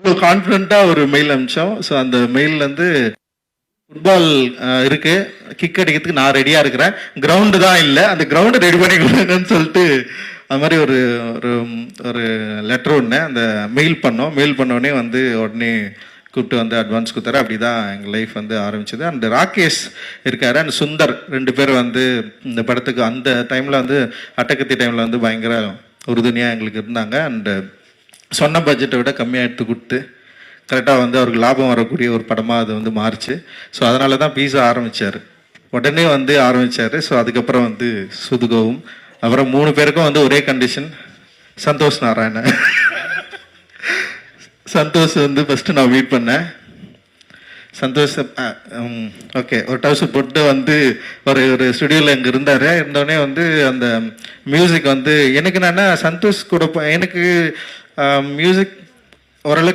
இவ்வளோ கான்ஃபிடென்ட்டாக ஒரு மெயில் அனுப்பிச்சோம். ஸோ அந்த மெயிலேருந்து ஃபுட்பால் இருக்கு, கிக் அடிக்கிறதுக்கு நான் ரெடியாக இருக்கிறேன், கிரவுண்டு தான் இல்லை, அந்த கிரவுண்டு ரெடி பண்ணி கொடுங்கன்னு சொல்லிட்டு அது மாதிரி ஒரு ஒரு ஒரு லெட்டர் ஒன்று அந்த மெயில் பண்ணோம். மெயில் பண்ணோடனே வந்து உடனே கூப்பிட்டு வந்து அட்வான்ஸ் கொடுத்தாரு. அப்படி தான் எங்கள் லைஃப் வந்து ஆரம்பிச்சது. அண்ட் ராகேஷ் இருக்காரு அண்ட் சுந்தர் 2 பேர் வந்து இந்த படத்துக்கு அந்த டைமில் வந்து அட்டகத்தி டைமில் வந்து பயங்கர உறுதுணையாக எங்களுக்கு இருந்தாங்க. அண்டு சொன்ன பட்ஜெட்டை விட கம்மியாக எடுத்து கொடுத்து கரெக்டாக வந்து அவருக்கு லாபம் வரக்கூடிய ஒரு படமாக அது வந்து மாறிச்சு. ஸோ அதனால தான் பீஸா ஆரம்பித்தார், உடனே வந்து ஆரம்பித்தார். ஸோ அதுக்கப்புறம் வந்து சுதுகவும், அப்புறம் 3 பேருக்கும் வந்து ஒரே கண்டிஷன், சந்தோஷ் நாராயணன். சந்தோஷ் வந்து ஃபஸ்ட்டு நான் மீட் பண்ணேன். சந்தோஷ் ஓகே ஒரு டவுசர் போட்டு வந்து ஒரு ஸ்டுடியோவில் இங்கே இருந்தார். இருந்தோடனே வந்து அந்த மியூசிக் வந்து எனக்கு என்னென்னா சந்தோஷ் கூட எனக்கு மியூசிக் ஓரளவுக்கு